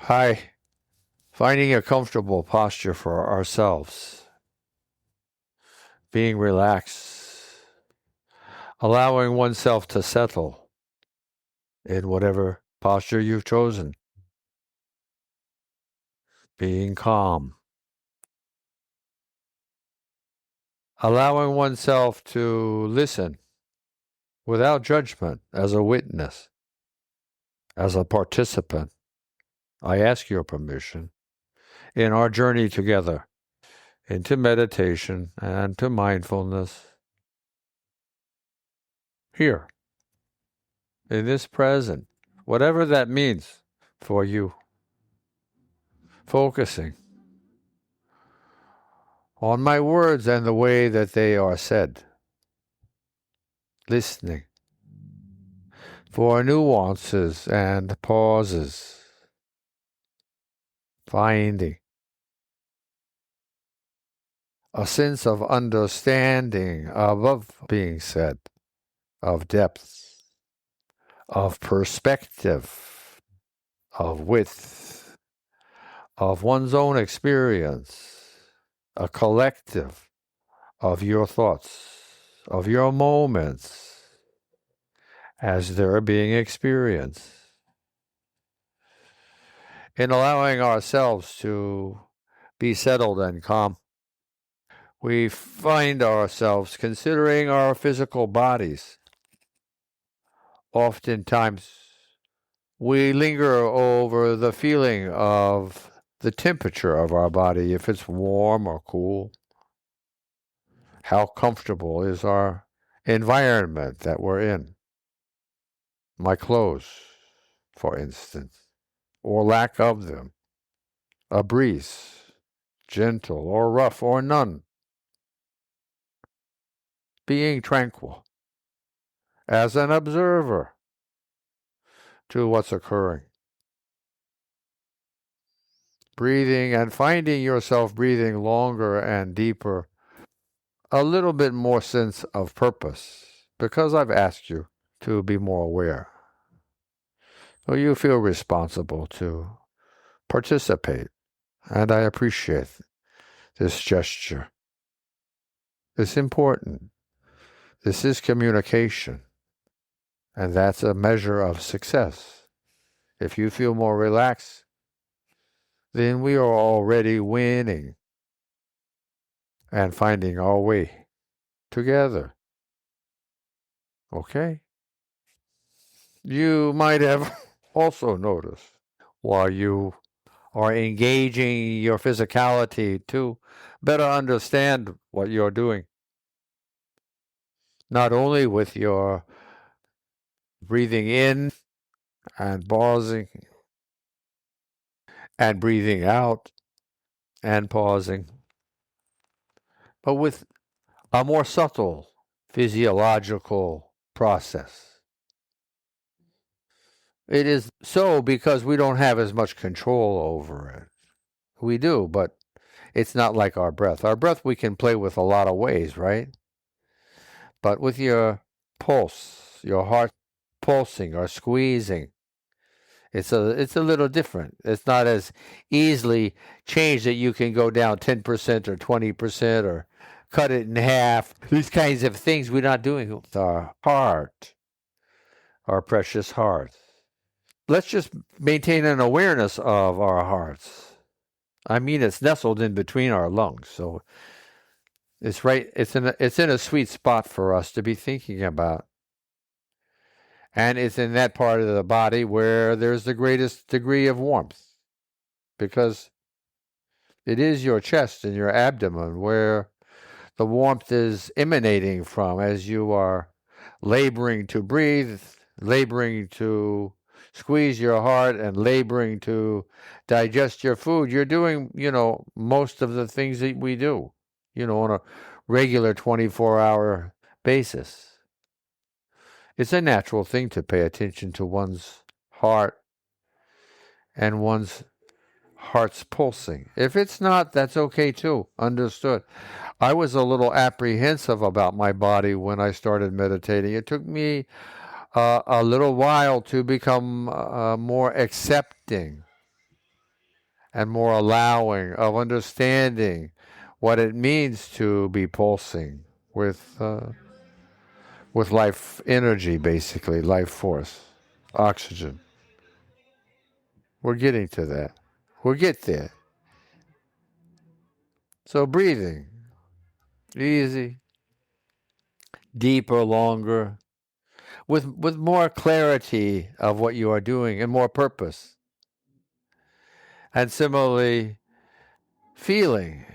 Hi. Finding a comfortable posture for ourselves, being relaxed, allowing oneself to settle in whatever posture you've chosen, being calm, allowing oneself to listen without judgment as a witness, as a participant. I ask your permission in our journey together into meditation and to mindfulness here in this present, whatever that means for you. Focusing on my words and the way that they are said. Listening for nuances and pauses. Finding a sense of understanding above being said, of depth, of perspective, of width, of one's own experience, a collective of your thoughts, of your moments as they're being experienced. In allowing ourselves to be settled and calm, we find ourselves considering our physical bodies. Oftentimes, we linger over the feeling of the temperature of our body, if it's warm or cool. How comfortable is our environment that we're in? My clothes, for instance, or lack of them. A breeze, gentle or rough or none. Being tranquil as an observer to what's occurring. Breathing and finding yourself breathing longer and deeper, a little bit more sense of purpose, because I've asked you to be more aware. So you feel responsible to participate, and I appreciate this gesture. It's important. This is communication, and that's a measure of success. If you feel more relaxed, then we are already winning and finding our way together. Okay? You might have also noticed while you are engaging your physicality to better understand what you're doing, not only with your breathing in and pausing and breathing out and pausing, but with a more subtle physiological process. It is so because we don't have as much control over it. We do, but it's not like our breath. Our breath we can play with a lot of ways, right? But with your pulse, your heart pulsing or squeezing, it's a little different. It's not as easily changed that you can go down 10% or 20% or cut it in half. These kinds of things we're not doing with our heart, our precious heart. Let's just maintain an awareness of our hearts. I mean, it's nestled in between our lungs, so it's right. It's in a sweet spot for us to be thinking about. And it's in that part of the body where there's the greatest degree of warmth, because it is your chest and your abdomen where the warmth is emanating from as you are laboring to breathe, laboring to squeeze your heart, and laboring to digest your food. You're doing, most of the things that we do, on a regular 24-hour basis. It's a natural thing to pay attention to one's heart and one's heart's pulsing. If it's not, that's okay too. Understood. I was a little apprehensive about my body when I started meditating. It took me a little while to become more accepting and more allowing of understanding what it means to be pulsing with life energy, basically, life force, oxygen. We're getting to that. We'll get there. So breathing, easy, deeper, longer, with more clarity of what you are doing and more purpose. And similarly, feeling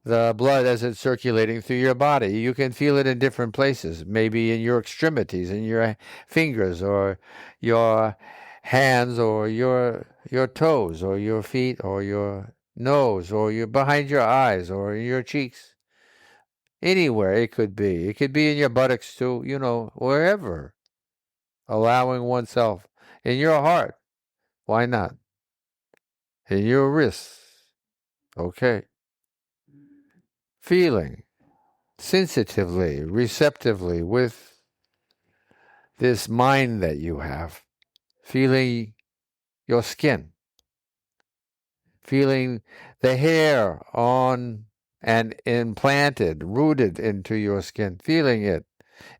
the blood as it's circulating through your body. You can feel it in different places, maybe in your extremities, in your fingers, or your hands, or your toes, or your feet, or your nose, or your behind your eyes, or in your cheeks. Anywhere it could be. It could be in your buttocks too, wherever. Allowing oneself in your heart. Why not? In your wrists. Okay. Feeling sensitively, receptively with this mind that you have. Feeling your skin. Feeling the hair on and implanted, rooted into your skin. Feeling it.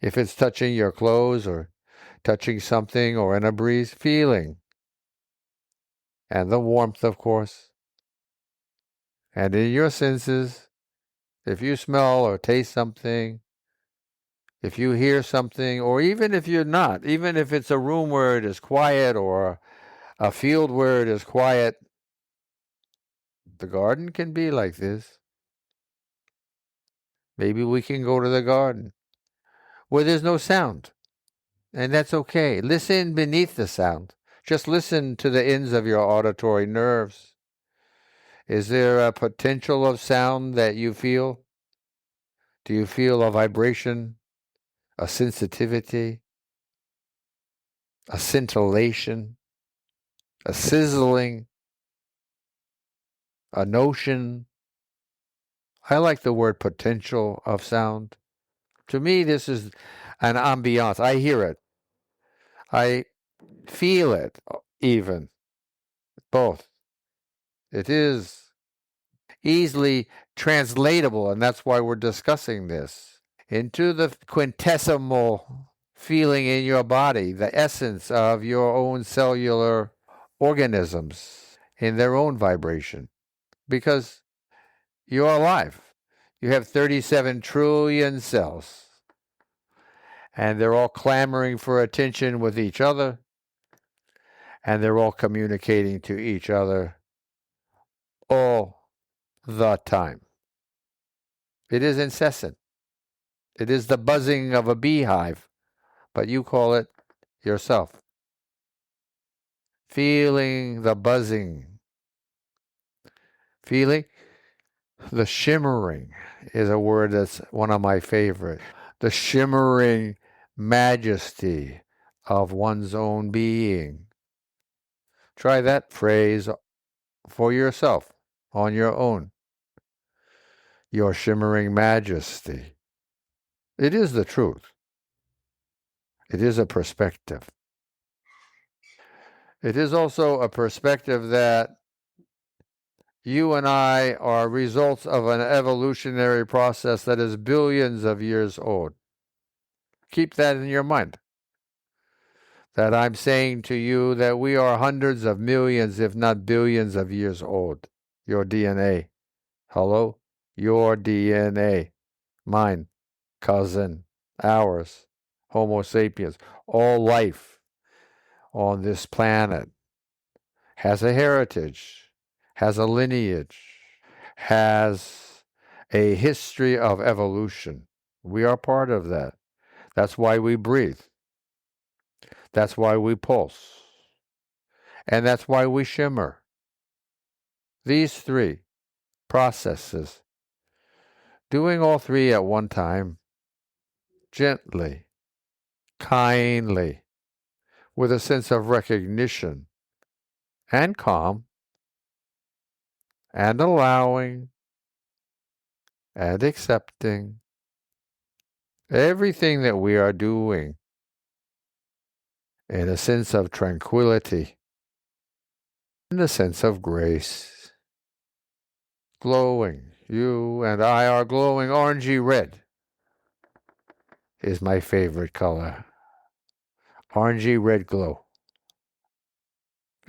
If it's touching your clothes or touching something or in a breeze, feeling. And the warmth, of course. And in your senses, if you smell or taste something, if you hear something, or even if you're not, even if it's a room where it is quiet or a field where it is quiet, the garden can be like this. Maybe we can go to the garden where there's no sound, and that's okay. Listen beneath the sound. Just listen to the ends of your auditory nerves. Is there a potential of sound that you feel? Do you feel a vibration, a sensitivity, a scintillation, a sizzling, a notion? I like the word potential of sound. To me, this is an ambiance. I hear it. I feel it, even. Both. It is easily translatable, and that's why we're discussing this, into the quintessential feeling in your body, the essence of your own cellular organisms in their own vibration. Because you're alive. You have 37 trillion cells, and they're all clamoring for attention with each other, and they're all communicating to each other all the time. It is incessant. It is the buzzing of a beehive, but you call it yourself. Feeling the buzzing. Feeling the shimmering is a word that's one of my favorite. The shimmering majesty of one's own being. Try that phrase for yourself, on your own. Your shimmering majesty. It is the truth. It is a perspective. It is also a perspective that you and I are results of an evolutionary process that is billions of years old. Keep that in your mind. That I'm saying to you that we are hundreds of millions, if not billions of years old. Your DNA. Hello? Your DNA. Mine. Cousin. Ours. Homo sapiens. All life on this planet has a heritage, has a lineage, has a history of evolution. We are part of that. That's why we breathe. That's why we pulse. And that's why we shimmer. These three processes, doing all three at one time, gently, kindly, with a sense of recognition and calm, and allowing and accepting everything that we are doing in a sense of tranquility. in the sense of grace. Glowing. You and I are glowing orangey red is my favorite color. Orangey red glow.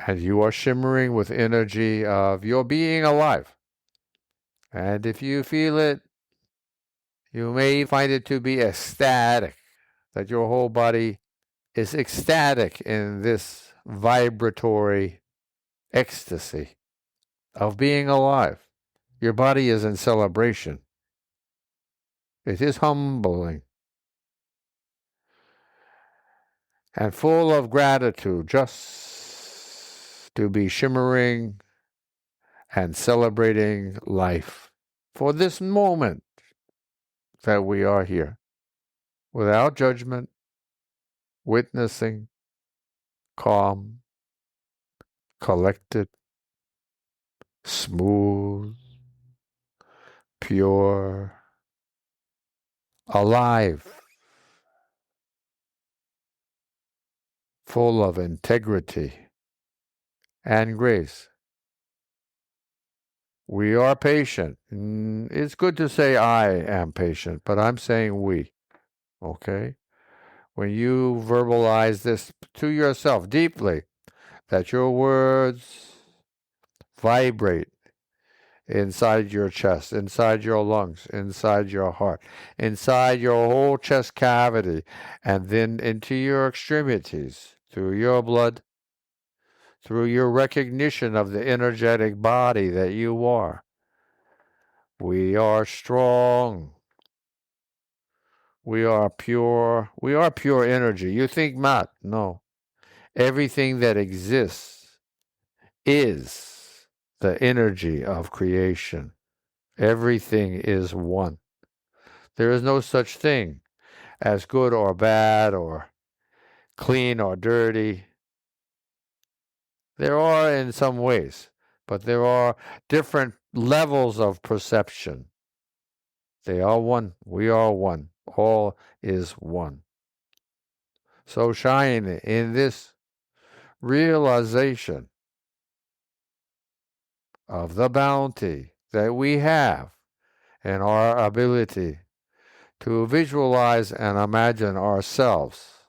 And you are shimmering with energy of your being alive. And if you feel it, you may find it to be ecstatic, that your whole body is ecstatic in this vibratory ecstasy of being alive. Your body is in celebration. It is humbling and full of gratitude just to be shimmering and celebrating life for this moment that we are here, without judgment, witnessing, calm, collected, smooth, pure, alive, full of integrity and grace. We are patient. It's good to say I am patient, but I'm saying we, okay? When you verbalize this to yourself deeply, that your words vibrate inside your chest, inside your lungs, inside your heart, inside your whole chest cavity, and then into your extremities, through your blood, through your recognition of the energetic body that you are. We are strong. We are pure. We are pure energy. You think not? No. Everything that exists is the energy of creation. Everything is one. There is no such thing as good or bad or clean or dirty. There are in some ways, but there are different levels of perception. They are one. We are one. All is one. So shine in this realization of the bounty that we have and our ability to visualize and imagine ourselves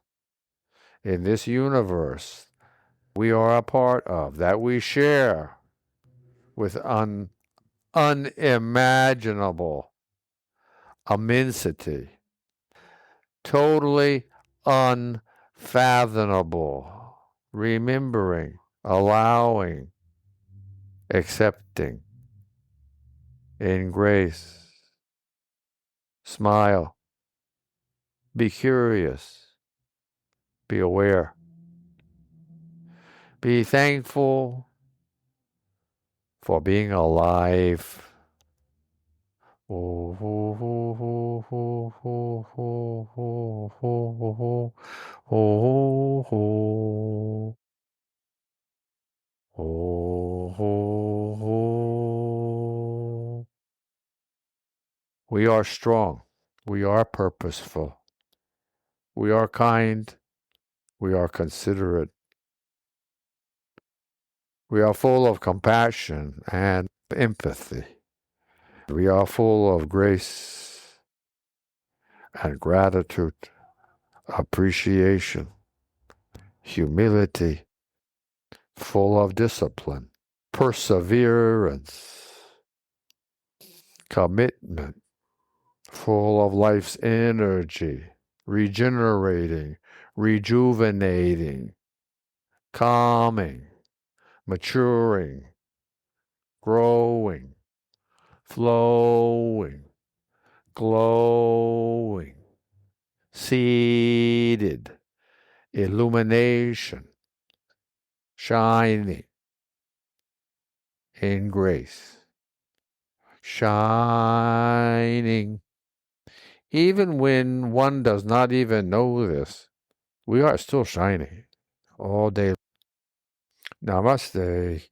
in this universe we are a part of, that we share with unimaginable immensity, totally unfathomable, remembering, allowing, accepting, in grace. Smile. Be curious. Be aware. Be thankful for being alive. We are strong. We are purposeful. We are kind. We are considerate. We are full of compassion and empathy. We are full of grace and gratitude, appreciation, humility, full of discipline, perseverance, commitment, full of life's energy, regenerating, rejuvenating, calming, maturing, growing, flowing, glowing, seeded, illumination, shining in grace, shining. Even when one does not even know this, we are still shining all day. Namaste.